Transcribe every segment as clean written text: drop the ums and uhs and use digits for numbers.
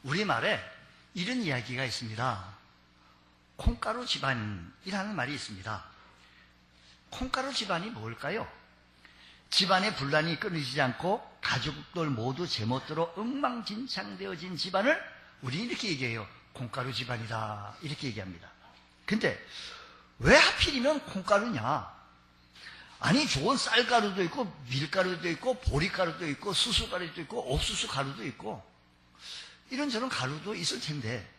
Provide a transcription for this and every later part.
우리말에 이런 이야기가 있습니다. 콩가루 집안이라는 말이 있습니다. 콩가루 집안이 뭘까요? 집안의 분란이 끊이지 않고 가족들 모두 제멋대로 엉망진창되어진 집안을 우리는 이렇게 얘기해요. 콩가루 집안이다. 이렇게 얘기합니다. 근데 왜 하필이면 콩가루냐? 아니, 좋은 쌀가루도 있고 밀가루도 있고 보리가루도 있고 수수가루도 있고 옥수수 가루도 있고 이런저런 가루도 있을 텐데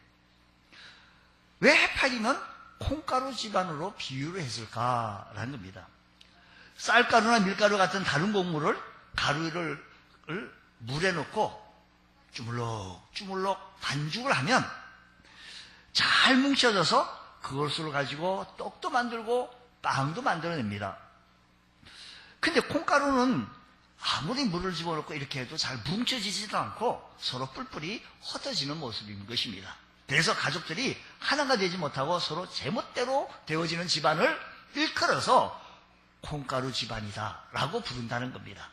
왜 하필이면 콩가루 집안으로 비유를 했을까라는 겁니다. 쌀가루나 밀가루 같은 다른 곡물을 가루를 물에 넣고 주물럭 반죽을 하면 잘 뭉쳐져서 그것을 가지고 떡도 만들고 빵도 만들어냅니다. 근데 콩가루는 아무리 물을 집어넣고 이렇게 해도 잘 뭉쳐지지도 않고 서로 뿔뿔이 흩어지는 모습인 것입니다. 그래서 가족들이 하나가 되지 못하고 서로 제멋대로 되어지는 집안을 일컬어서 콩가루 집안이다 라고 부른다는 겁니다.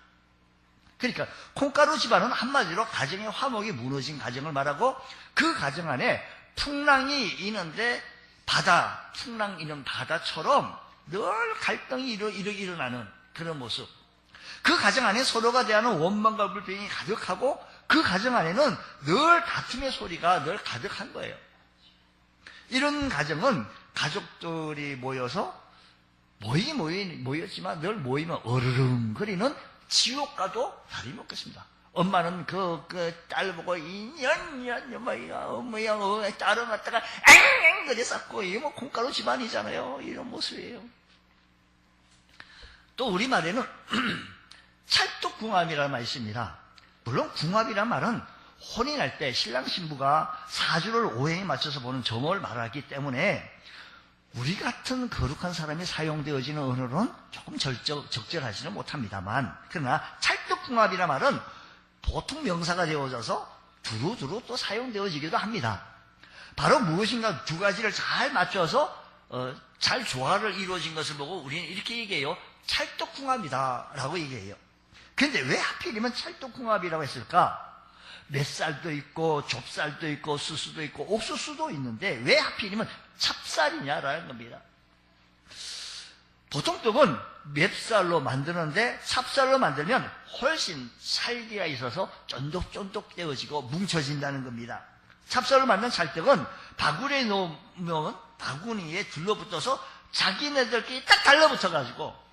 그러니까 콩가루 집안은 한마디로 가정의 화목이 무너진 가정을 말하고 그 가정 안에 풍랑이 있는데 풍랑 있는 바다처럼 늘 갈등이 일어나는 그런 모습. 그 가정 안에 서로가 대하는 원망과 불평이 가득하고 그 가정 안에는 늘 다툼의 소리가 늘 가득한 거예요. 이런 가정은 가족들이 모여서 모였지만 늘 모이면 어르릉거리는 지옥과도 다름없겠습니다. 엄마는 그 딸 보고 어머야 딸을 갖다가 앵앵거려 쌓고 이게 뭐 콩가루 집안이잖아요. 이런 모습이에요. 또 우리말에는 찰떡궁합이라는 말이 있습니다. 물론 궁합이란 말은 혼인할 때 신랑 신부가 사주를 오행에 맞춰서 보는 점을 말하기 때문에 우리 같은 거룩한 사람이 사용되어지는 언어로는 조금 적절하지는 못합니다만 그러나 찰떡궁합이란 말은 보통 명사가 되어져서 두루두루 또 사용되어지기도 합니다. 바로 무엇인가 두 가지를 잘 맞춰서 잘 조화를 이루어진 것을 보고 우리는 이렇게 얘기해요. 찰떡궁합이다 라고 얘기해요. 근데 왜 하필이면 찰떡궁합이라고 했을까? 맵쌀도 있고 좁쌀도 있고 수수도 있고 옥수수도 있는데 왜 하필이면 찹쌀이냐라는 겁니다. 보통 떡은 맵쌀로 만드는데 찹쌀로 만들면 훨씬 살기가 있어서 쫀득쫀득 되어지고 뭉쳐진다는 겁니다. 찹쌀로 만든 찰떡은 바구니에 넣으면 바구니에 들러붙어서 자기네들끼리 딱 달라붙어가지고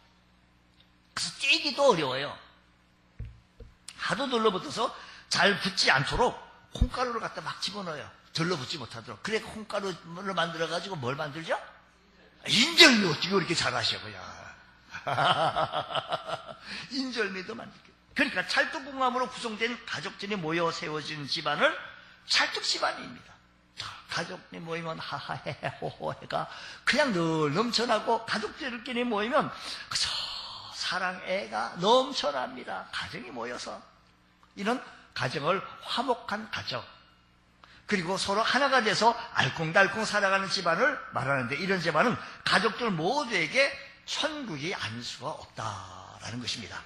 그래서 떼기도 어려워요. 하도 들러붙어서 잘 붙지 않도록 콩가루를 갖다 막 집어넣어요. 들러붙지 못하도록. 그래 콩가루를 만들어가지고 뭘 만들죠? 인절미 어떻게 그렇게 잘하셔 그냥. 인절미도 만들게. 그러니까 찰떡궁합으로 구성된 가족들이 모여 세워진 집안을 찰떡집안입니다. 가족들이 모이면 하하해 호호해가 그냥 늘 넘쳐나고 가족들끼리 모이면 그저 사랑애가 넘쳐납니다. 가정이 모여서 이런 가정을 화목한 가정 그리고 서로 하나가 돼서 알콩달콩 살아가는 집안을 말하는데 이런 집안은 가족들 모두에게 천국이 아닐 수가 없다라는 것입니다.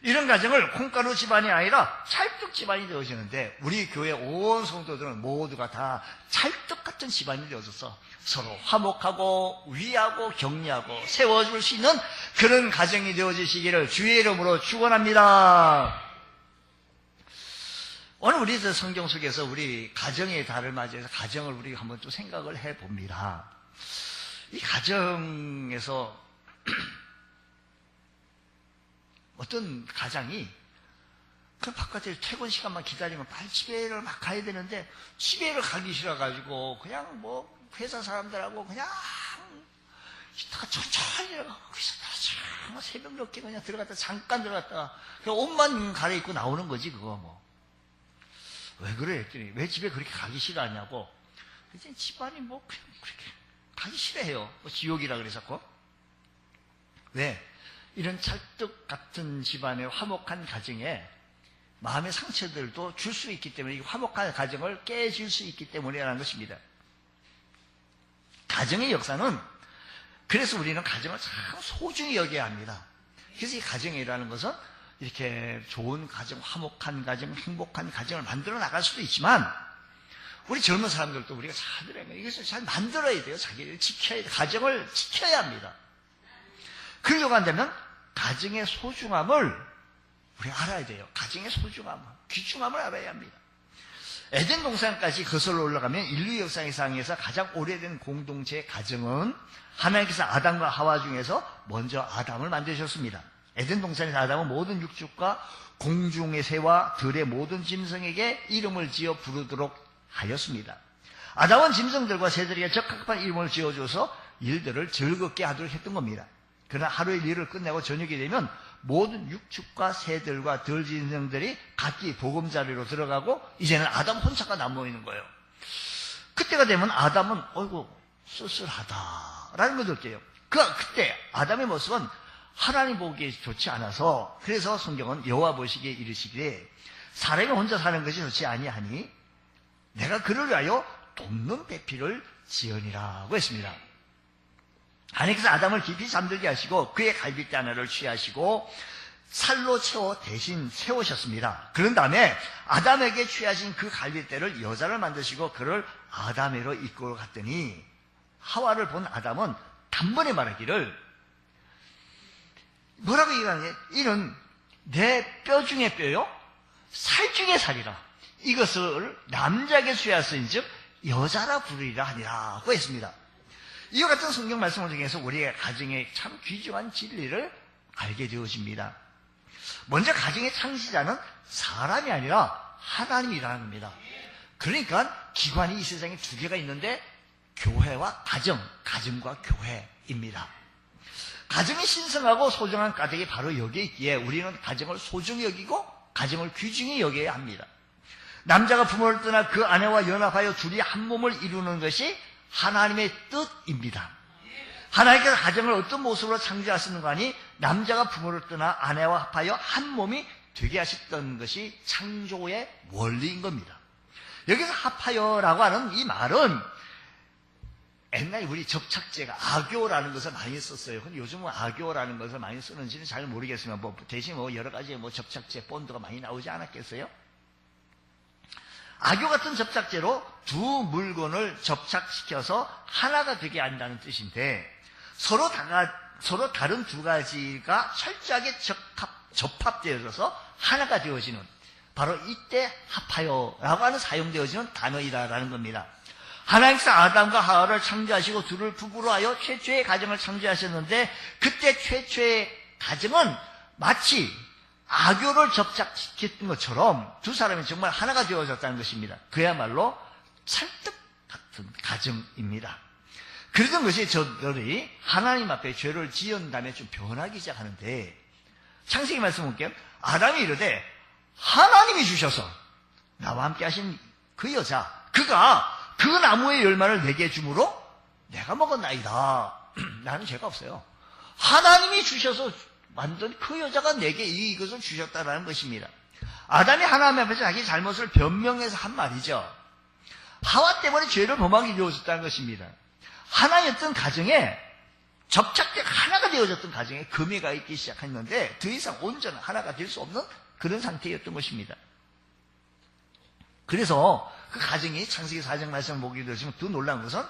이런 가정을 콩가루 집안이 아니라 찰떡 집안이 되어지는데 우리 교회 온 성도들은 모두가 다 찰떡 같은 집안이 되어져서 서로 화목하고 위하고 격려하고 세워줄 수 있는 그런 가정이 되어지시기를 주의 이름으로 축원합니다. 오늘 우리 성경 속에서 우리 가정의 달을 맞이해서 가정을 우리가 한번 또 생각을 해봅니다. 이 가정에서 어떤 가장이 그 바깥에 퇴근 시간만 기다리면 빨리 집에를 막 가야 되는데 집에를 가기 싫어가지고 그냥 뭐 회사 사람들하고 그냥 이따가 천천히 거기서 새벽 늦게 그냥 들어갔다 잠깐 들어갔다가 그냥 옷만 갈아입고 나오는 거지 그거 뭐. 왜 그래 했더니 왜 집에 그렇게 가기 싫어하냐고. 이제 집안이 뭐 그냥 그렇게 가기 싫어해요. 뭐 지옥이라 그래서고. 왜? 이런 찰떡 같은 집안의 화목한 가정에 마음의 상처들도 줄 수 있기 때문에 이 화목한 가정을 깨질 수 있기 때문이라는 것입니다. 가정의 역사는 그래서 우리는 가정을 참 소중히 여겨야 합니다. 그래서 이 가정이라는 것은 이렇게 좋은 가정, 화목한 가정, 행복한 가정을 만들어 나갈 수도 있지만 우리 젊은 사람들도 우리가 잘 들어야 돼요. 이것을 잘 만들어야 돼요. 자기를 지켜야 돼요. 가정을 지켜야 합니다. 그러려고 한다면 가정의 소중함을 우리가 알아야 돼요. 가정의 소중함, 귀중함을 알아야 합니다. 에덴 동산까지 거슬러 올라가면 인류 역사상에서 가장 오래된 공동체 가정은 하나님께서 아담과 하와 중에서 먼저 아담을 만드셨습니다. 에덴 동산에서 아담은 모든 육축과 공중의 새와 들의 모든 짐승에게 이름을 지어 부르도록 하였습니다. 아담은 짐승들과 새들에게 적합한 이름을 지어줘서 일들을 즐겁게 하도록 했던 겁니다. 그러나 하루의 일을 끝내고 저녁이 되면 모든 육축과 새들과 들 짐승들이 각기 보금자리로 들어가고 이제는 아담 혼자가 남아있는 거예요. 그때가 되면 아담은 어이구 쓸쓸하다라는 걸 느껴요. 그때 아담의 모습은 하나님 보기에 좋지 않아서 그래서 성경은 여호와 보시기에 이르시기에 사람이 혼자 사는 것이 좋지 아니하니 내가 그를 위하여 돕는 배필을 지으니라고 했습니다. 하나님께서 아담을 깊이 잠들게 하시고 그의 갈빗대 하나를 취하시고 살로 채워 대신 세우셨습니다. 그런 다음에 아담에게 취하신 그 갈빗대를 여자를 만드시고 그를 아담에로 이끌어 갔더니 하와를 본 아담은 단번에 말하기를 뭐라고 얘기하냐? 이는 내 뼈 중에 뼈요, 살 중에 살이라. 이것을 남자에게 취하였은즉 여자라 부르리라 하니라고 했습니다. 이와 같은 성경 말씀을 통해서 우리의 가정의 참 귀중한 진리를 알게 되어집니다. 먼저 가정의 창시자는 사람이 아니라 하나님이라는 겁니다. 그러니까 기관이 이 세상에 두 개가 있는데 교회와 가정, 가정과 교회입니다. 가정이 신성하고 소중한 까닭이 바로 여기에 있기에 우리는 가정을 소중히 여기고 가정을 귀중히 여겨야 합니다. 남자가 부모를 떠나 그 아내와 연합하여 둘이 한 몸을 이루는 것이 하나님의 뜻입니다. 하나님께서 가정을 어떤 모습으로 창조하시는가 하니 남자가 부모를 떠나 아내와 합하여 한 몸이 되게 하셨던 것이 창조의 원리인 겁니다. 여기서 합하여라고 하는 이 말은 옛날에 우리 접착제가 악교라는 것을 많이 썼어요. 근데 요즘은 악교라는 것을 많이 쓰는지는 잘 모르겠지만 대신 여러 가지 접착제 본드가 많이 나오지 않았겠어요? 악교 같은 접착제로 두 물건을 접착시켜서 하나가 되게 한다는 뜻인데 서로 다른 두 가지가 철저하게 접합되어져서 하나가 되어지는 바로 이때 합하여라고 하는 사용되어지는 단어이다라는 겁니다. 하나님께서 아담과 하와를 창조하시고 둘을 부부로 하여 최초의 가정을 창조하셨는데 그때 최초의 가정은 마치 악교를 접착시켰던 것처럼 두 사람이 정말 하나가 되어졌다는 것입니다. 그야말로 찰떡 같은 가정입니다. 그러던 것이 저들이 하나님 앞에 죄를 지은 다음에 좀 변하기 시작하는데 창세기 말씀 볼게요. 아담이 이르되 하나님이 주셔서 나와 함께 하신 그 여자 그가 그 나무의 열매를 내게 주므로 내가 먹었나이다. 나는 죄가 없어요. 하나님이 주셔서 만든 그 여자가 내게 이것을 주셨다라는 것입니다. 아담이 하나님 앞에서 자기 잘못을 변명해서 한 말이죠. 하와 때문에 죄를 범하게 되어졌다는 것입니다. 하나였던 가정에 접착된 하나가 되어졌던 가정에 금이가 있기 시작했는데 더 이상 온전한 하나가 될 수 없는 그런 상태였던 것입니다. 그래서 그 가정이 창세기 4장 말씀을 보게 되지만 더 놀라운 것은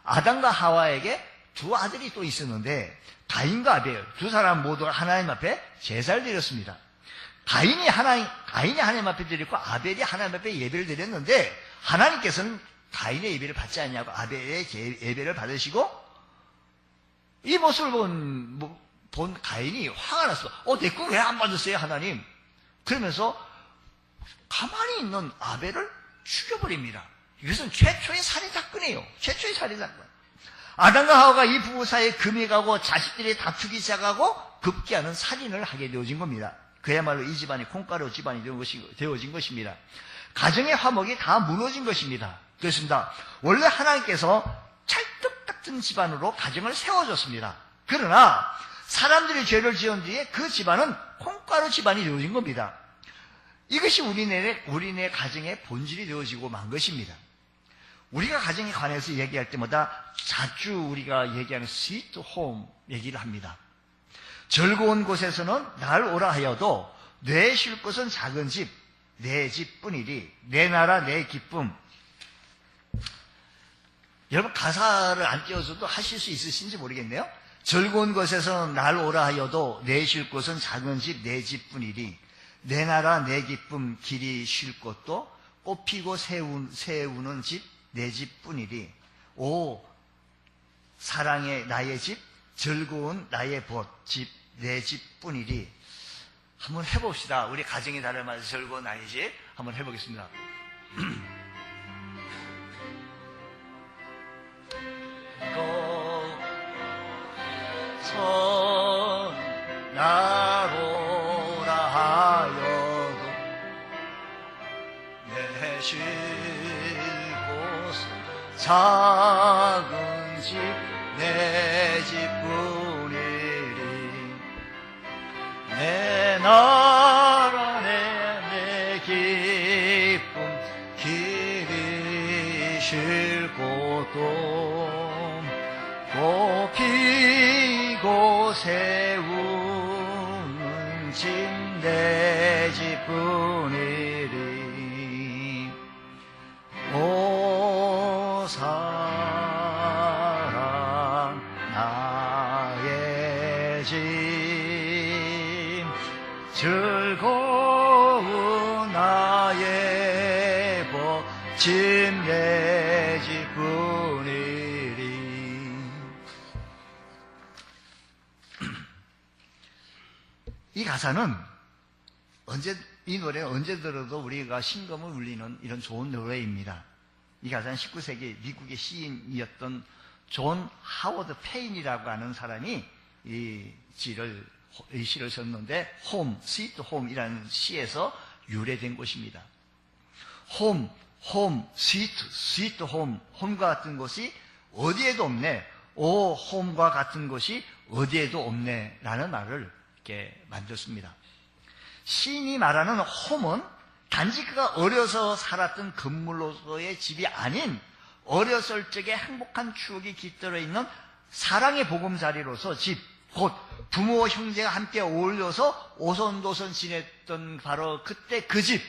아담과 하와에게 두 아들이 또 있었는데 가인과 아벨 두 사람 모두가 하나님 앞에 제사를 드렸습니다. 가인이 하나님 앞에 드렸고 아벨이 하나님 앞에 예배를 드렸는데 하나님께서는 가인의 예배를 받지 않냐고 아벨의 예배를 받으시고 이 모습을 본 가인이 화가 났어. 내 거 왜 안 받으세요 하나님? 그러면서 가만히 있는 아벨을 죽여버립니다. 이것은 최초의 살인사건이에요. 최초의 살인사건. 아담과 하와가 이 부부 사이에 금이 가고 자식들이 다투기 시작하고 급기야는 살인을 하게 되어진 겁니다. 그야말로 이 집안이 콩가루 집안이 되어진 것입니다. 가정의 화목이 다 무너진 것입니다. 그렇습니다. 원래 하나님께서 찰떡 같은 집안으로 가정을 세워줬습니다. 그러나 사람들이 죄를 지은 뒤에 그 집안은 콩가루 집안이 되어진 겁니다. 이것이 우리네 가정의 본질이 되어지고 만 것입니다. 우리가 가정에 관해서 얘기할 때마다 자주 우리가 얘기하는 스위트 홈 얘기를 합니다. 즐거운 곳에서는 날 오라 하여도 내 쉴 곳은 작은 집, 내 집뿐이리 내 나라 내 기쁨 여러분 가사를 안 띄워줘도 하실 수 있으신지 모르겠네요. 즐거운 곳에서 날 오라 하여도 내 쉴 곳은 작은 집 내 집뿐이리. 내 나라 내 기쁨 길이 쉴 곳도 꽃피고 새우는 집 내 집뿐이리. 오 사랑의 나의 집 즐거운 나의 벗 집 내 집뿐이리. 한번 해봅시다. 우리 가정이 다름아서 즐거운 나의 집 한번 해보겠습니다. 나로라 하여도 내 쉴 곳은 작은 집 내 집뿐이리. 내 나라 내 기쁨 길이 쉴 곳도 꽃피고 새우는 집 내 집뿐이리. 오 사랑 나의 집 즐거운 나의 복 집 내 집뿐이리. 이 가사는 이 노래는 언제 들어도 우리가 심금을 울리는 이런 좋은 노래입니다. 이 가사는 19세기 미국의 시인이었던 존 하워드 페인이라고 하는 사람이 이 시를 썼는데 홈, 스위트 홈이라는 시에서 유래된 곳입니다. 홈, 스위트 홈, 홈과 같은 곳이 어디에도 없네. 오, 홈과 같은 곳이 어디에도 없네. 라는 말을 이렇게 만들었습니다. 시인이 말하는 홈은 단지 그가 어려서 살았던 건물로서의 집이 아닌 어렸을 적에 행복한 추억이 깃들어 있는 사랑의 보금자리로서 집, 곧 부모 형제가 함께 어울려서 오손도손 지냈던 바로 그때 그 집을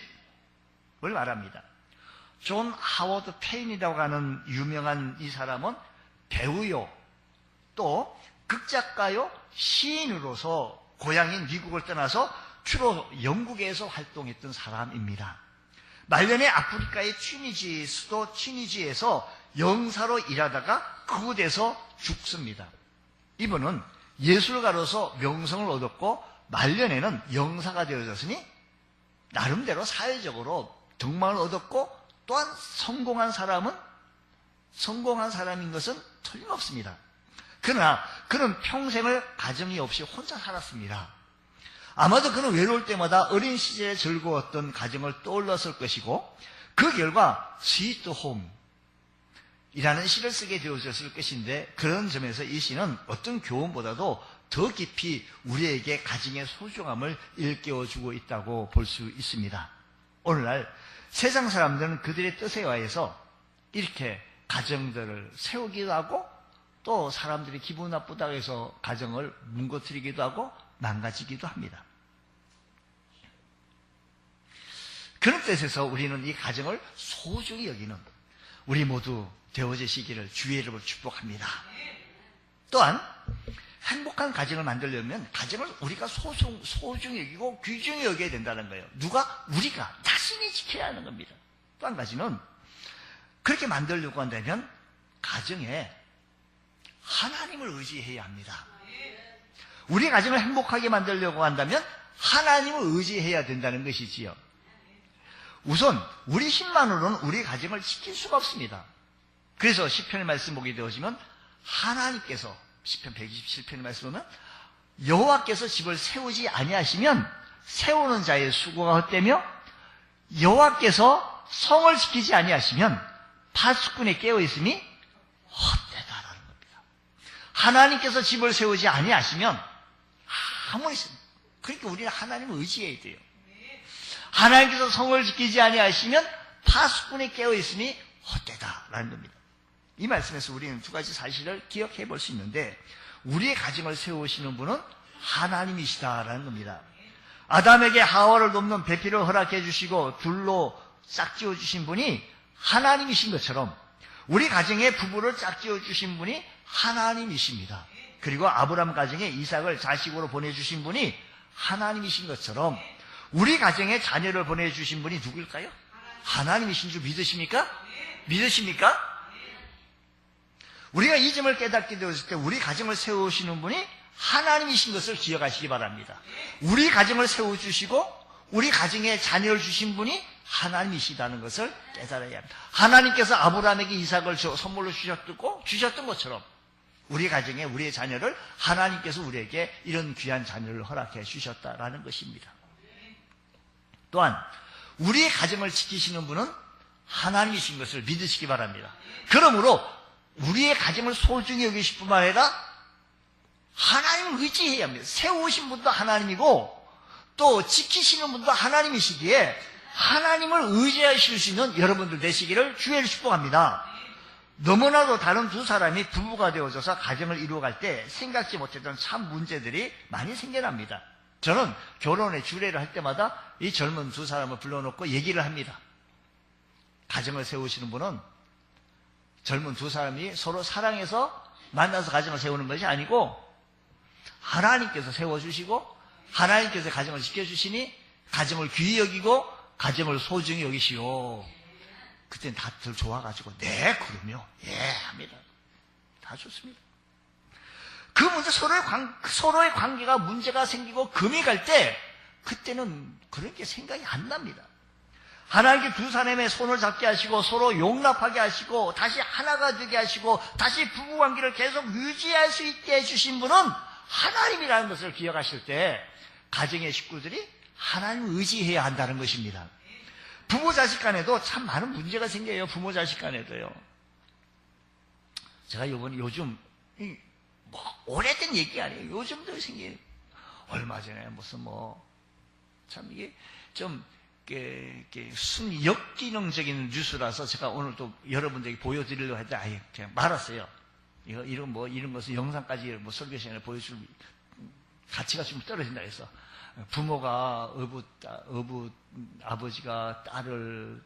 말합니다. 존 하워드 페인이라고 하는 유명한 이 사람은 배우요, 또 극작가요, 시인으로서 고향인 미국을 떠나서 주로 영국에서 활동했던 사람입니다. 말년에 아프리카의 수도 튀니지에서 영사로 일하다가 그곳에서 죽습니다. 이분은 예술가로서 명성을 얻었고 말년에는 영사가 되어졌으니 나름대로 사회적으로 덕망을 얻었고 또한 성공한 사람인 것은 틀림없습니다. 그러나 그는 평생을 가정이 없이 혼자 살았습니다. 아마도 그는 외로울 때마다 어린 시절에 즐거웠던 가정을 떠올렸을 것이고 그 결과 스위트 홈이라는 시를 쓰게 되어졌을 것인데 그런 점에서 이 시는 어떤 교훈보다도 더 깊이 우리에게 가정의 소중함을 일깨워주고 있다고 볼 수 있습니다. 오늘날 세상 사람들은 그들의 뜻에 의해서 이렇게 가정들을 세우기도 하고 또 사람들이 기분 나쁘다고 해서 가정을 뭉거뜨리기도 하고 망가지기도 합니다. 그런 뜻에서 우리는 이 가정을 소중히 여기는 우리 모두 되어지시기를 주의 이름으로 축복합니다. 또한 행복한 가정을 만들려면 가정을 우리가 소중히 여기고 귀중히 여겨야 된다는 거예요. 우리가 자신이 지켜야 하는 겁니다. 또 한 가지는 그렇게 만들려고 한다면 가정에 하나님을 의지해야 합니다. 우리 가정을 행복하게 만들려고 한다면 하나님을 의지해야 된다는 것이지요. 우선 우리 힘만으로는 우리 가정을 지킬 수가 없습니다. 그래서 시편의 말씀 보게 되어지면 하나님께서 시편 127편의 말씀 보면 여호와께서 집을 세우지 아니하시면 세우는 자의 수고가 헛되며 여호와께서 성을 지키지 아니하시면 파수꾼이 깨어있음이 헛되다라는 겁니다. 하나님께서 집을 세우지 아니하시면 아무리 그러니까 우리는 하나님을 의지해야 돼요. 하나님께서 성을 지키지 아니하시면 파수꾼이 깨어있음이 헛되다라는 겁니다. 이 말씀에서 우리는 두 가지 사실을 기억해 볼 수 있는데 우리의 가정을 세우시는 분은 하나님이시다라는 겁니다. 아담에게 하와를 돕는 배필을 허락해 주시고 둘로 짝지어 주신 분이 하나님이신 것처럼 우리 가정에 부부를 짝지어 주신 분이 하나님이십니다. 그리고 아브라함 가정에 이삭을 자식으로 보내주신 분이 하나님이신 것처럼 우리 가정에 자녀를 보내주신 분이 누구일까요? 하나님이신 줄 믿으십니까? 믿으십니까? 우리가 이 점을 깨닫게 되었을 때 우리 가정을 세우시는 분이 하나님이신 것을 기억하시기 바랍니다. 우리 가정을 세워주시고 우리 가정에 자녀를 주신 분이 하나님이시다는 것을 깨달아야 합니다. 하나님께서 아브라함에게 이삭을 선물로 주셨던 것처럼 우리 가정에 우리의 자녀를 하나님께서 우리에게 이런 귀한 자녀를 허락해 주셨다라는 것입니다. 또한 우리의 가정을 지키시는 분은 하나님이신 것을 믿으시기 바랍니다. 그러므로 우리의 가정을 소중히 여기실 뿐만 아니라 하나님을 의지해야 합니다. 세우신 분도 하나님이고 또 지키시는 분도 하나님이시기에 하나님을 의지하실 수 있는 여러분들 되시기를 주의를 축복합니다. 너무나도 다른 두 사람이 부부가 되어져서 가정을 이루어갈 때 생각지 못했던 참 문제들이 많이 생겨납니다. 저는 결혼의 주례를 할 때마다 이 젊은 두 사람을 불러놓고 얘기를 합니다. 가정을 세우시는 분은 젊은 두 사람이 서로 사랑해서 만나서 가정을 세우는 것이 아니고 하나님께서 세워주시고 하나님께서 가정을 지켜주시니 가정을 귀히 여기고 가정을 소중히 여기시오. 그때는 다들 좋아가지고 네 그러면 예 합니다. 다 좋습니다. 그 문제 서로의 관계가 문제가 생기고 금이 갈 때 그때는 그런 게 생각이 안 납니다. 하나님께 두 사람의 손을 잡게 하시고 서로 용납하게 하시고 다시 하나가 되게 하시고 다시 부부관계를 계속 유지할 수 있게 해주신 분은 하나님이라는 것을 기억하실 때 가정의 식구들이 하나님을 의지해야 한다는 것입니다. 부모 자식 간에도 참 많은 문제가 생겨요. 부모 자식 간에도요. 제가 요즘 오래된 얘기 아니에요. 요즘도 생겨요. 얼마 전에 무슨 참 이게 좀 역기능적인 뉴스라서 제가 오늘 또 여러분들에게 보여드리려고 했는데 아예 그냥 말았어요. 이런 것을 영상까지 설교 시간에 보여줄 가치가 좀 떨어진다 해서 부모가 아버지가 딸을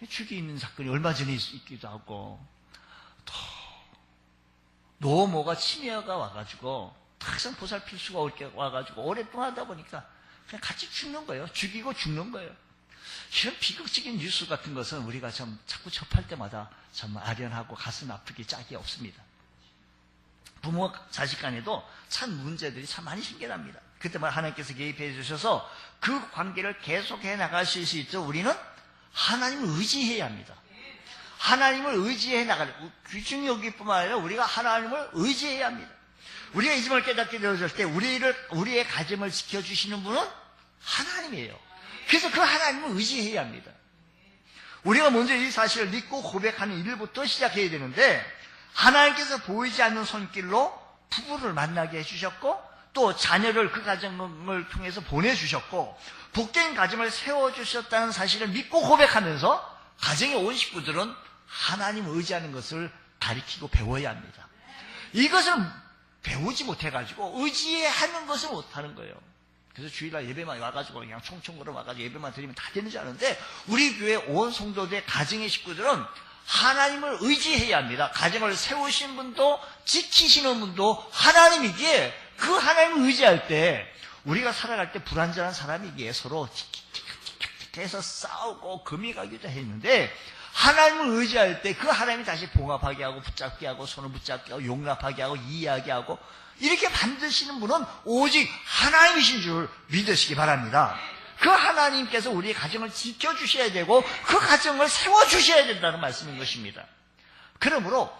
죽이는 사건이 얼마 전에 있기도 하고 또 노모가 치매가 와가지고 더 이상 보살필 수가 없게 와가지고 오랫동안 하다 보니까 그냥 같이 죽는 거예요. 죽이고 죽는 거예요. 이런 비극적인 뉴스 같은 것은 우리가 참 자꾸 접할 때마다 참 아련하고 가슴 아프기 짝이 없습니다. 부모 자식 간에도 참 문제들이 참 많이 생겨납니다. 그때만 하나님께서 개입해 주셔서 그 관계를 계속해 나가실 수 있도록 우리는 하나님을 의지해야 합니다. 하나님을 의지해 나가는 귀중히 여길 뿐만 아니라 우리가 하나님을 의지해야 합니다. 우리가 이 점을 깨닫게 되어질 때 우리의 가정을 지켜주시는 분은 하나님이에요. 그래서 그 하나님을 의지해야 합니다. 우리가 먼저 이 사실을 믿고 고백하는 일부터 시작해야 되는데 하나님께서 보이지 않는 손길로 부부를 만나게 해주셨고 또 자녀를 그 가정을 통해서 보내주셨고 복된 가정을 세워주셨다는 사실을 믿고 고백하면서 가정의 온 식구들은 하나님을 의지하는 것을 가르치고 배워야 합니다. 이것을 배우지 못해가지고 의지하는 것을 못하는 거예요. 그래서 주일날 예배만 와가지고 그냥 총총으로 와가지고 예배만 드리면 다 되는 줄 아는데 우리 교회 온 성도들의 가정의 식구들은 하나님을 의지해야 합니다. 가정을 세우신 분도 지키시는 분도 하나님이기에 그 하나님을 의지할 때 우리가 살아갈 때 불완전한 사람이기에 서로 해서 싸우고 금이 가기도 했는데 하나님을 의지할 때 그 하나님이 다시 봉합하게 하고 붙잡게 하고 손을 붙잡게 하고 용납하게 하고 이해하게 하고 이렇게 만드시는 분은 오직 하나님이신 줄 믿으시기 바랍니다. 그 하나님께서 우리의 가정을 지켜주셔야 되고 그 가정을 세워주셔야 된다는 말씀인 것입니다. 그러므로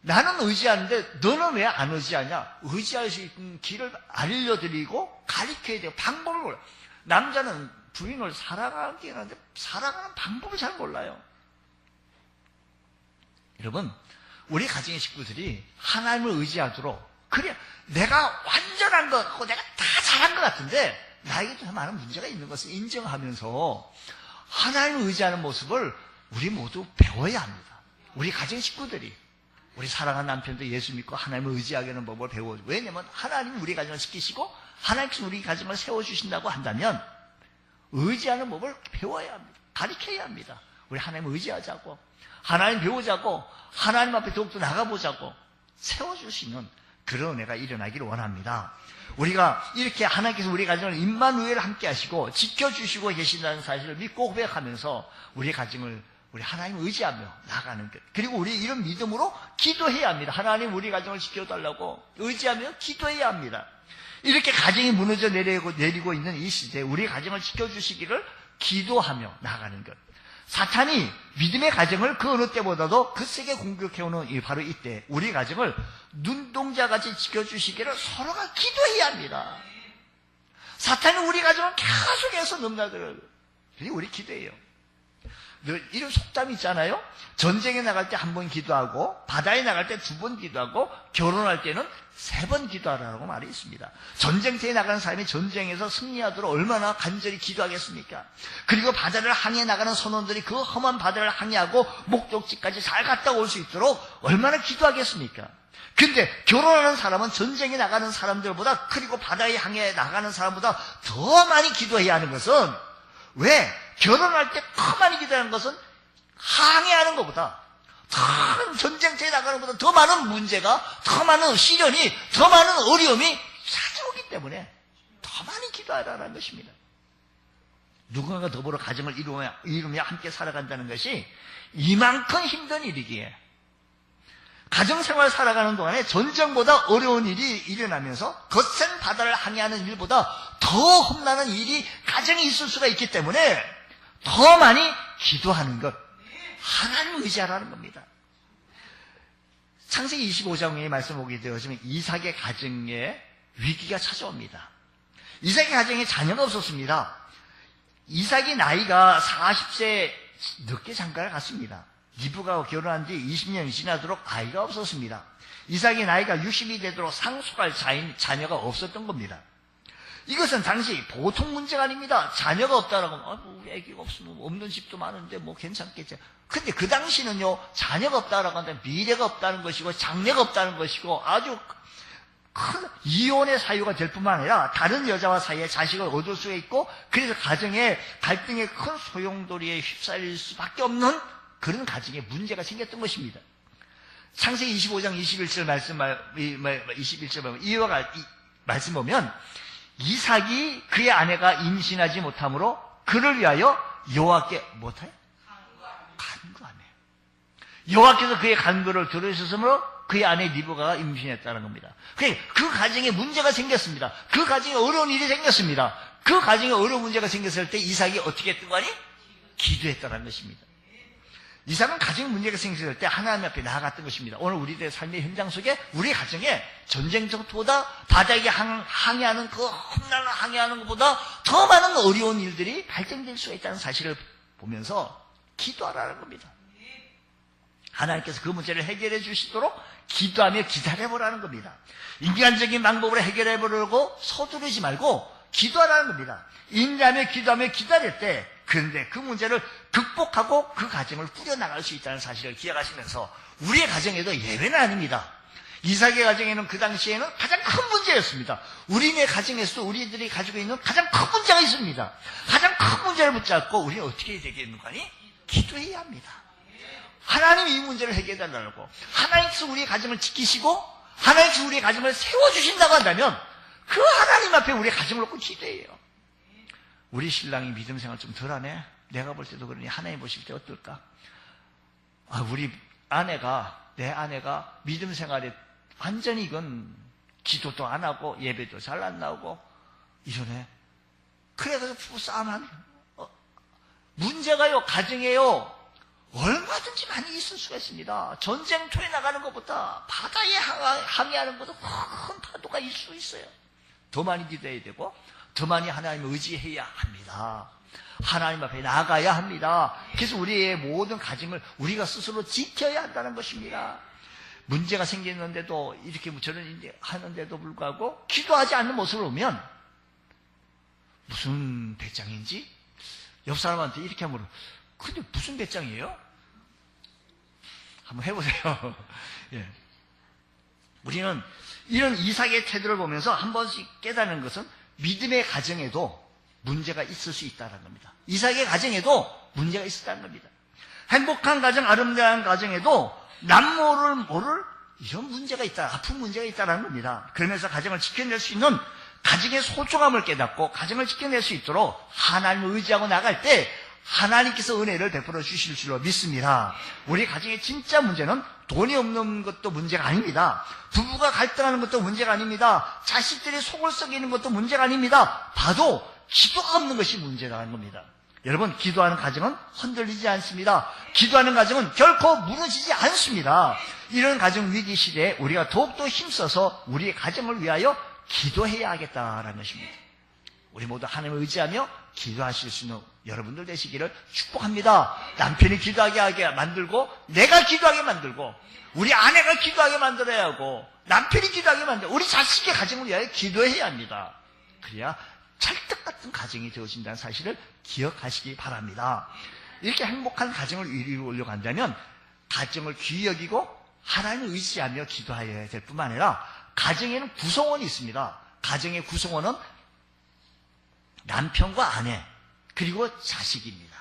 나는 의지하는데 너는 왜 안 의지하냐? 의지할 수 있는 길을 알려드리고 가르쳐야 돼요. 방법을 몰라요. 남자는 부인을 사랑하긴 하는데 사랑하는 방법을 잘 몰라요. 여러분, 우리 가정의 식구들이 하나님을 의지하도록 그래 내가 완전한 것 같고 내가 다 잘한 것 같은데 나에게도 많은 문제가 있는 것을 인정하면서 하나님을 의지하는 모습을 우리 모두 배워야 합니다. 우리 가정의 식구들이 우리 사랑하는 남편도 예수 믿고 하나님을 의지하게 하는 법을 배워줘. 왜냐하면 하나님은 우리 가정을 지키시고 하나님께서 우리 가정을 세워주신다고 한다면 의지하는 법을 배워야 합니다. 가르쳐야 합니다. 우리 하나님을 의지하자고 하나님 배우자고 하나님 앞에 더욱더 나가보자고 세워줄 수 있는 그런 은혜가 일어나기를 원합니다. 우리가 이렇게 하나님께서 우리 가정을 임마누엘을 함께 하시고 지켜주시고 계신다는 사실을 믿고 고백하면서 우리 가정을 우리 하나님을 의지하며 나가는 것. 그리고 우리 이런 믿음으로 기도해야 합니다. 하나님 우리 가정을 지켜달라고 의지하며 기도해야 합니다. 이렇게 가정이 무너져 내리고 있는 이 시대에 우리 가정을 지켜주시기를 기도하며 나가는 것. 사탄이 믿음의 가정을 그 어느 때보다도 그 세게 공격해오는 바로 이때 우리 가정을 눈동자같이 지켜주시기를 서로가 기도해야 합니다. 사탄은 우리 가정을 계속해서 넘나들어요. 그리고 우리 기도해요. 늘 이런 속담이 있잖아요. 전쟁에 나갈 때 한 번 기도하고 바다에 나갈 때 2번 기도하고 결혼할 때는 3번 기도하라고 말이 있습니다. 전쟁터에 나가는 사람이 전쟁에서 승리하도록 얼마나 간절히 기도하겠습니까? 그리고 바다를 항해 나가는 선원들이 그 험한 바다를 항해하고 목적지까지 잘 갔다 올 수 있도록 얼마나 기도하겠습니까? 근데 결혼하는 사람은 전쟁에 나가는 사람들보다 그리고 바다에 항해 나가는 사람보다 더 많이 기도해야 하는 것은 왜? 결혼할 때 더 많이 기도하는 것은 항해하는 것보다 더 전쟁터에 나가는 것보다 더 많은 문제가 더 많은 시련이 더 많은 어려움이 찾아오기 때문에 더 많이 기도하라는 것입니다. 누군가가 더불어 가정을 이루며 함께 살아간다는 것이 이만큼 힘든 일이기에 가정생활 살아가는 동안에 전쟁보다 어려운 일이 일어나면서 거센 바다를 항해하는 일보다 더 험난한 일이 가정에 있을 수가 있기 때문에 더 많이 기도하는 것, 하나님을 의지하라는 겁니다. 창세기 25장의 말씀 보게 되어지면 이삭의 가정에 위기가 찾아옵니다. 이삭의 가정에 자녀가 없었습니다. 이삭이 나이가 40세 늦게 장가를 갔습니다. 리브가와 결혼한 뒤 20년이 지나도록 아이가 없었습니다. 이삭이 나이가 60이 되도록 상속할 자녀가 없었던 겁니다. 이것은 당시 보통 문제가 아닙니다. 자녀가 없다라고 하면 우리 애기가 없으면 없는 집도 많은데 뭐 괜찮겠죠. 근데 그 당시는요, 자녀가 없다라고 하면 미래가 없다는 것이고 장래가 없다는 것이고 아주 큰 이혼의 사유가 될 뿐만 아니라 다른 여자와 사이에 자식을 얻을 수가 있고 그래서 가정에 갈등의 큰 소용돌이에 휩싸일 수밖에 없는 그런 가정에 문제가 생겼던 것입니다. 창세기 25장 21절 이와 같이 말씀 보면 이삭이 그의 아내가 임신하지 못하므로 그를 위하여 여호와께 못해? 간구하네. 여호와께서 그의 간구를 들으셨으므로 그의 아내 리브가가 임신했다는 겁니다. 그 가정에 문제가 생겼습니다. 그 가정에 어려운 일이 생겼습니다. 그 가정에 어려운 문제가 생겼을 때 이삭이 어떻게 했던 거 아니? 기도했다는 것입니다. 이삭은 가정에 문제가 생겼을 때 하나님 앞에 나아갔던 것입니다. 오늘 우리들의 삶의 현장 속에 우리 가정에 전쟁터보다 바다에 항해하는 그 험난한 항해하는 것보다 더 많은 어려운 일들이 발생될 수가 있다는 사실을 보면서 기도하라는 겁니다. 하나님께서 그 문제를 해결해 주시도록 기도하며 기다려보라는 겁니다. 인간적인 방법으로 해결해 보려고 서두르지 말고 기도하라는 겁니다. 인내하며 기도하며 기다릴 때 그런데 그 문제를 극복하고 그 가정을 꾸려나갈 수 있다는 사실을 기억하시면서 우리의 가정에도 예외는 아닙니다. 이삭의 가정에는 그 당시에는 가장 큰 문제였습니다. 우리네 가정에서도 우리들이 가지고 있는 가장 큰 문제가 있습니다. 가장 큰 문제를 붙잡고 우리는 어떻게 해야 되겠는가 하니? 기도해야 합니다. 하나님이 이 문제를 해결해달라고 하나님께서 우리의 가정을 지키시고 하나님께서 우리의 가정을 세워주신다고 한다면 그 하나님 앞에 우리의 가정을 놓고 기도해요. 우리 신랑이 믿음 생활 좀 덜하네. 내가 볼 때도 그러니 하나님 보실 때 어떨까? 우리 내 아내가 믿음 생활에 완전히 이건 기도도 안 하고 예배도 잘 안 나오고 이러네. 그래서 부부싸움하면 문제가요, 가정에요, 얼마든지 많이 있을 수가 있습니다. 전쟁터에 나가는 것보다 바다에 항해하는 것보다 큰 파도가 있을 수 있어요. 더 많이 기도해야 되고 더 많이 하나님을 의지해야 합니다. 하나님 앞에 나가야 합니다. 그래서 우리의 모든 가정을 우리가 스스로 지켜야 한다는 것입니다. 문제가 생겼는데도 이렇게 저런 이제 하는데도 불구하고 기도하지 않는 모습을 보면 무슨 배짱인지 옆 사람한테 이렇게 하면 근데 무슨 배짱이에요? 한번 해보세요. 예. 우리는 이런 이삭의 태도를 보면서 한 번씩 깨닫는 것은 믿음의 가정에도 문제가 있을 수 있다는 겁니다. 이삭의 가정에도 문제가 있었다는 겁니다. 행복한 가정, 아름다운 가정에도 남모를 모를 이런 문제가 있다, 아픈 문제가 있다는 겁니다. 그러면서 가정을 지켜낼 수 있는 가정의 소중함을 깨닫고 가정을 지켜낼 수 있도록 하나님을 의지하고 나갈 때 하나님께서 은혜를 베풀어 주실 줄로 믿습니다. 우리 가정의 진짜 문제는 돈이 없는 것도 문제가 아닙니다. 부부가 갈등하는 것도 문제가 아닙니다. 자식들이 속을 썩이는 것도 문제가 아닙니다. 봐도 기도가 없는 것이 문제라는 겁니다. 여러분, 기도하는 가정은 흔들리지 않습니다. 기도하는 가정은 결코 무너지지 않습니다. 이런 가정 위기 시대에 우리가 더욱더 힘써서 우리의 가정을 위하여 기도해야 하겠다라는 것입니다. 우리 모두 하나님을 의지하며 기도하실 수 있는 여러분들 되시기를 축복합니다. 남편이 기도하게 만들고, 내가 기도하게 만들고, 우리 아내가 기도하게 만들어야 하고, 남편이 기도하게 만들고, 우리 자식의 가정을 위하여 기도해야 합니다. 그래야 찰떡 같은 가정이 되어진다는 사실을 기억하시기 바랍니다. 이렇게 행복한 가정을 이루려고 한다면 가정을 귀히 여기고 하나님을 의지하며 기도하여야 될 뿐만 아니라 가정에는 구성원이 있습니다. 가정의 구성원은 남편과 아내 그리고 자식입니다.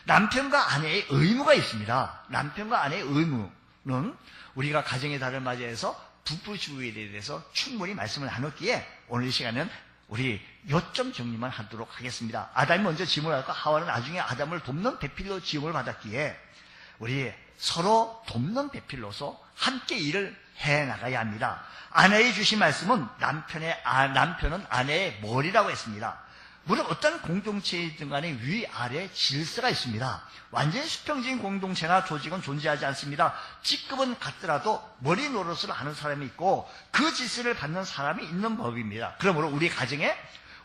남편과 아내의 의무가 있습니다. 남편과 아내의 의무는 우리가 가정의 달을 맞이해서 부부주의에 대해서 충분히 말씀을 나눴기에 오늘 이 시간은 우리 요점 정리만 하도록 하겠습니다. 아담이 먼저 지음을 받고 하와는 나중에 아담을 돕는 배필로 지음을 받았기에 우리 서로 돕는 배필로서 함께 일을 해나가야 합니다. 아내의 주신 말씀은 남편은 아내의 머리라고 했습니다. 물론 어떤 공동체이든 간에 위아래 질서가 있습니다. 완전히 수평적인 공동체나 조직은 존재하지 않습니다. 직급은 같더라도 머리 노릇을 하는 사람이 있고 그 질서를 받는 사람이 있는 법입니다. 그러므로 우리 가정에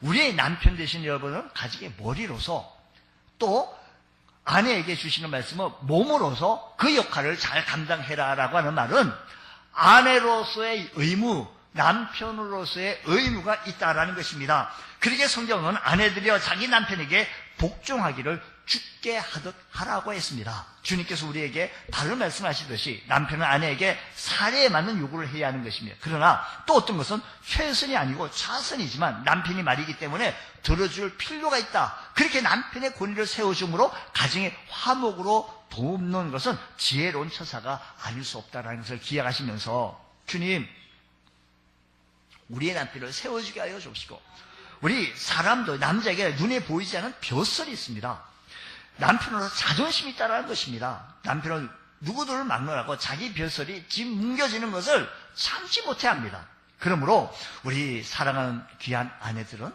우리의 남편 되신 여러분은 가정의 머리로서 또 아내에게 주시는 말씀은 몸으로서 그 역할을 잘 감당해라라고 하는 말은 아내로서의 의무, 남편으로서의 의무가 있다라는 것입니다. 그러기에 성경은 아내들이여 자기 남편에게 복종하기를 죽게 하듯 하라고 했습니다. 주님께서 우리에게 다른 말씀하시듯이 남편은 아내에게 사례에 맞는 요구를 해야 하는 것입니다. 그러나 또 어떤 것은 최선이 아니고 차선이지만 남편이 말이기 때문에 들어줄 필요가 있다. 그렇게 남편의 권위를 세워줌으로 가정의 화목으로 돕는 것은 지혜로운 처사가 아닐 수 없다는 것을 기억하시면서 주님, 우리의 남편을 세워주게 하여 주시고 우리 사람도 남자에게 눈에 보이지 않는 벼슬이 있습니다. 남편으로서 자존심이 있다는 것입니다. 남편은 누구들을 막론하고 자기 벼슬이 집 뭉겨지는 것을 참지 못해 합니다. 그러므로 우리 사랑하는 귀한 아내들은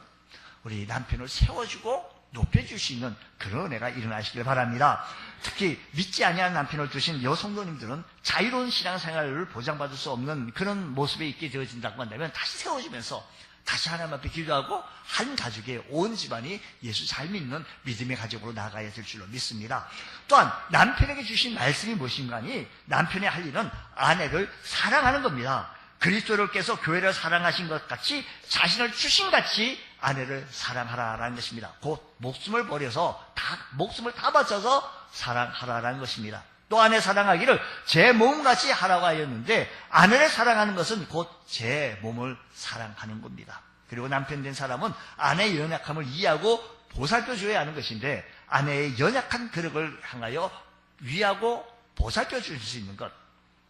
우리 남편을 세워주고 높여줄 수 있는 그런 은혜가 일어나시길 바랍니다. 특히 믿지 아니하는 남편을 두신 여성도님들은 자유로운 신앙생활을 보장받을 수 없는 그런 모습에 있게 되어진다고 한다면 다시 세워주면서 다시 하나님 앞에 기도하고 한 가족의 온 집안이 예수 잘 믿는 믿음의 가족으로 나아가야 될 줄로 믿습니다. 또한 남편에게 주신 말씀이 무엇인가 하니 남편의 할 일은 아내를 사랑하는 겁니다. 그리스도께서 교회를 사랑하신 것 같이 자신을 주신 같이 아내를 사랑하라라는 것입니다. 곧 목숨을 버려서 목숨을 다 바쳐서 사랑하라라는 것입니다. 또 아내 사랑하기를 제 몸같이 하라고 하였는데 아내를 사랑하는 것은 곧 제 몸을 사랑하는 겁니다. 그리고 남편 된 사람은 아내의 연약함을 이해하고 보살펴줘야 하는 것인데 아내의 연약한 그릇을 향하여 위하고 보살펴 줄 수 있는 것.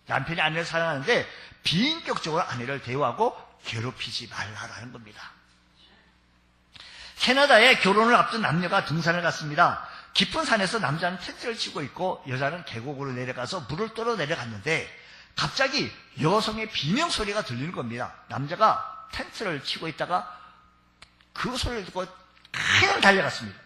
남편이 아내를 사랑하는데 비인격적으로 아내를 대우하고 괴롭히지 말라라는 겁니다. 캐나다에 결혼을 앞둔 남녀가 등산을 갔습니다. 깊은 산에서 남자는 텐트를 치고 있고 여자는 계곡으로 내려가서 물을 떠러 내려갔는데 갑자기 여성의 비명소리가 들리는 겁니다. 남자가 텐트를 치고 있다가 그 소리를 듣고 그냥 달려갔습니다.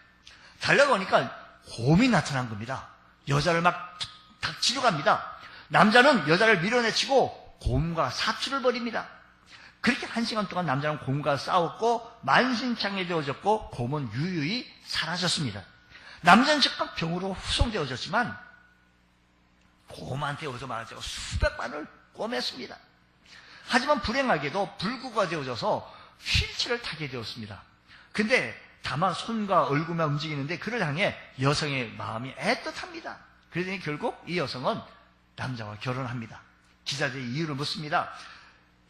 달려가니까 곰이 나타난 겁니다. 여자를 막 닥치려 갑니다. 남자는 여자를 밀어내치고 곰과 사투를 벌입니다. 그렇게 1시간 동안 남자는 곰과 싸웠고 만신창이 되어졌고 곰은 유유히 사라졌습니다. 남자는 즉각 병으로 후송되어졌지만 곰한테 오서 말하자고 수백 번을 꿰맸습니다. 하지만 불행하게도 불구가 되어져서 휠체어를 타게 되었습니다. 근데 다만 손과 얼굴만 움직이는데 그를 향해 여성의 마음이 애틋합니다. 그러더니 결국 이 여성은 남자와 결혼합니다. 기자들이 이유를 묻습니다.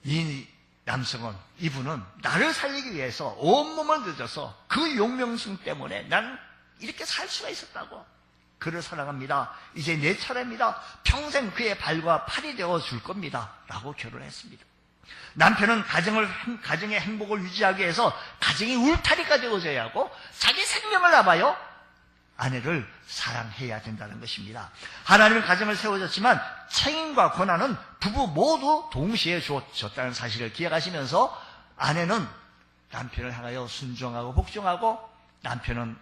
이 남성은, 이분은 나를 살리기 위해서 온몸을 늦어서 그 용명승 때문에 난 이렇게 살 수가 있었다고. 그를 사랑합니다. 이제 내 차례입니다. 평생 그의 발과 팔이 되어 줄 겁니다. 라고 결혼했습니다. 남편은 가정의 행복을 유지하기 위해서 가정이 울타리가 되어줘야 하고 자기 생명을 나봐요. 아내를 사랑해야 된다는 것입니다. 하나님은 가정을 세워줬지만 책임과 권한은 부부 모두 동시에 줬다는 사실을 기억하시면서 아내는 남편을 향하여 순종하고 복종하고 남편은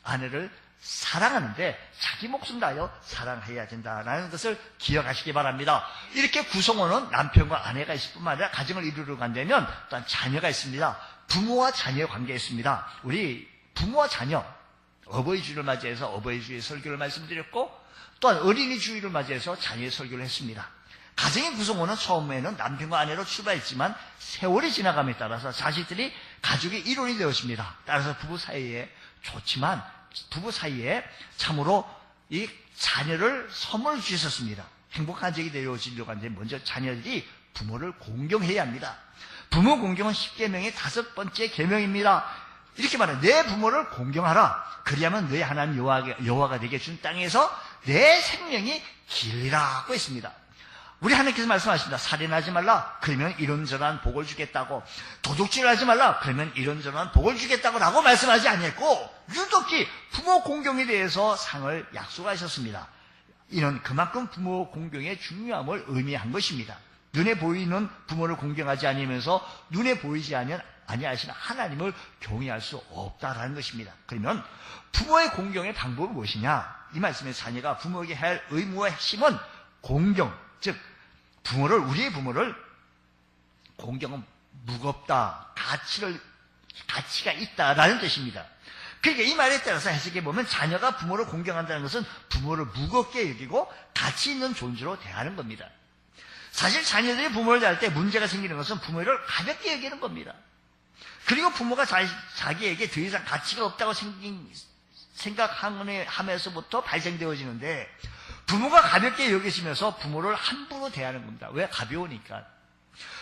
아내를 사랑하는데 자기 목숨 다하여 사랑해야 된다는 것을 기억하시기 바랍니다. 이렇게 구성원은 남편과 아내가 있을 뿐만 아니라 가정을 이루려고 한다면 또한 자녀가 있습니다. 부모와 자녀의 관계가 있습니다. 우리 부모와 자녀, 어버이 주일을 맞이해서 어버이 주일 설교를 말씀드렸고 또한 어린이 주일을 맞이해서 자녀의 설교를 했습니다. 가정의 구성원은 처음에는 남편과 아내로 출발했지만 세월이 지나감에 따라서 자식들이 가족의 일원이 되었습니다. 따라서 부부 사이에 좋지만 부부 사이에 참으로 이 자녀를 선물 주셨습니다. 행복한 가정이 되어지려고 하는데 먼저 자녀들이 부모를 공경해야 합니다. 부모 공경은 10계명의 5번째 계명입니다. 이렇게 말해요. 내 부모를 공경하라. 그리하면 너희 하나님 여호와가 내게 준 땅에서 내 생명이 길리라고 했습니다. 우리 하나님께서 말씀하십니다. 살인하지 말라. 그러면 이런저런 복을 주겠다고. 도둑질하지 말라. 그러면 이런저런 복을 주겠다고 라고 말씀하지 아니했고 유독히 부모 공경에 대해서 상을 약속하셨습니다. 이는 그만큼 부모 공경의 중요함을 의미한 것입니다. 눈에 보이는 부모를 공경하지 않으면서 눈에 보이지 아니하시는 하나님을 경외할 수 없다라는 것입니다. 그러면 부모의 공경의 방법은 무엇이냐? 이 말씀에 자녀가 부모에게 할 의무와 핵심은 공경, 즉 우리의 부모를 공경은 무겁다, 가치가 있다라는 뜻입니다. 그러니까 이 말에 따라서 해석해 보면 자녀가 부모를 공경한다는 것은 부모를 무겁게 여기고 가치 있는 존재로 대하는 겁니다. 사실 자녀들이 부모를 대할 때 문제가 생기는 것은 부모를 가볍게 여기는 겁니다. 그리고 부모가 자기에게 더 이상 가치가 없다고 생각하면서부터 발생되어지는데 부모가 가볍게 여기시면서 부모를 함부로 대하는 겁니다. 왜? 가벼우니까.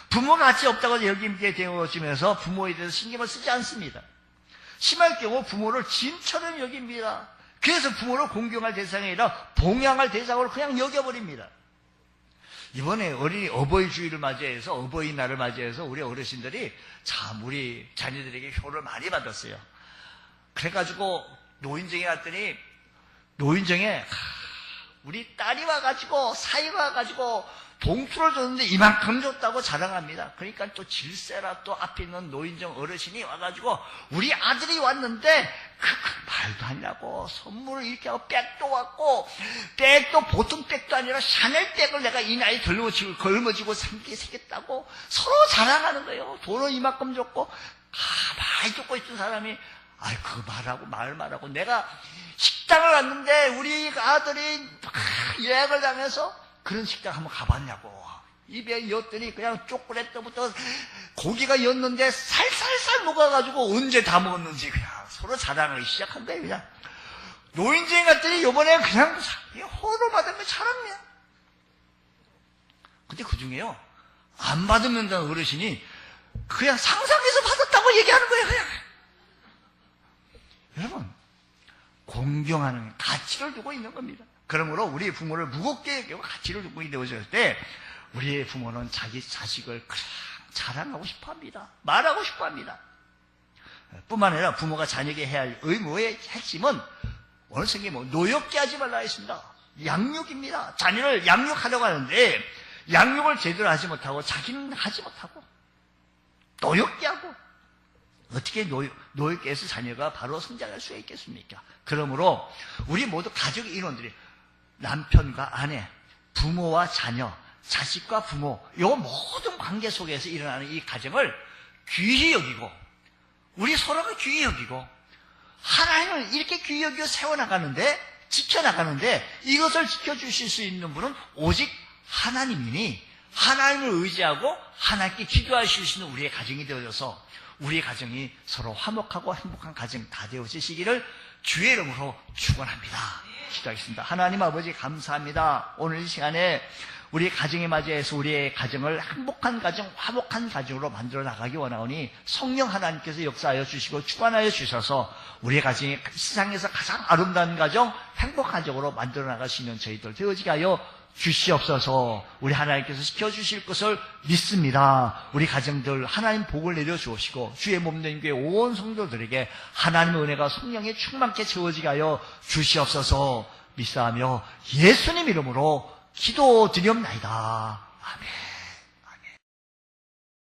부모가 가치 없다고 여기게 되어지면서 부모에 대해서 신경을 쓰지 않습니다. 심할 경우 부모를 짐처럼 여깁니다. 그래서 부모를 공경할 대상이 아니라 봉양할 대상으로 그냥 여겨버립니다. 이번에 어버이 주일을 맞이해서 어버이날을 맞이해서 우리 어르신들이 참 우리 자녀들에게 효를 많이 받았어요. 그래가지고 노인정에 갔더니 노인정에 우리 딸이 와가지고 사이가 와가지고 봉투를 줬는데 이만큼 줬다고 자랑합니다. 그러니까 또 질세라 또 앞에 있는 노인정 어르신이 와가지고 우리 아들이 왔는데 말도 안 나고 선물을 이렇게 하고 백도 왔고 백도 보통 백도 아니라 샤넬 백을 내가 이 나이 걸머지고 생겼다고 서로 자랑하는 거예요. 돈을 이만큼 줬고 많이 줬고 있던 사람이 그 말하고 내가 식당을 갔는데 우리 아들이 예약을 당해서 그런 식당 한번 가봤냐고. 입에 였더니 그냥 초콜릿부터 고기가 였는데 살살살 녹아가지고 언제 다 먹었는지 그냥 서로 자랑을 시작한 거예요. 그냥 노인정에 갔더니 요번에 그냥 호로 받은 거 자랑이야. 근데 그 중에요 안 받으면 된다는 어르신이 그냥 상상해서 받았다고 얘기하는 거예요. 그냥. 여러분 공경하는 가치를 두고 있는 겁니다. 그러므로 우리 부모를 무겁게 여기고 가치를 두고 되어질 때 우리의 부모는 자기 자식을 그냥 자랑하고 싶어합니다. 말하고 싶어합니다. 뿐만 아니라 부모가 자녀에게 해야 할 의무의 핵심은 오늘 성경에 노엽게 하지 말라 했습니다. 양육입니다. 자녀를 양육하려고 하는데 양육을 제대로 하지 못하고 자기는 하지 못하고 노엽게 하고 어떻게 노엽게 해서 자녀가 바로 성장할 수 있겠습니까? 그러므로 우리 모두 가족 인원들이 남편과 아내, 부모와 자녀, 자식과 부모 이 모든 관계 속에서 일어나는 이 가정을 귀히 여기고 우리 서로가 귀히 여기고 하나님을 이렇게 귀히 여기고 세워나가는데 지켜나가는데 이것을 지켜주실 수 있는 분은 오직 하나님이니 하나님을 의지하고 하나님께 기도하실 수 있는 우리의 가정이 되어져서 우리의 가정이 서로 화목하고 행복한 가정 다 되어지시기를 주의 이름으로 축원합니다. 기도하겠습니다. 하나님 아버지 감사합니다. 오늘 이 시간에 우리 가정에 맞이해서 우리의 가정을 행복한 가정, 화목한 가정으로 만들어 나가기 원하오니 성령 하나님께서 역사하여 주시고 주관하여 주셔서 우리의 가정이 세상에서 가장 아름다운 가정, 행복한 가정으로 만들어 나가시는 저희들 되어지게 하여 주시옵소서. 우리 하나님께서 지켜주실 것을 믿습니다. 우리 가정들 하나님 복을 내려 주시고 주의 몸된 교회 온 성도들에게 하나님의 은혜가 성령에 충만케 채워지게 하여 주시옵소서. 믿사하며 예수님 이름으로 기도드리옵나이다. 아멘.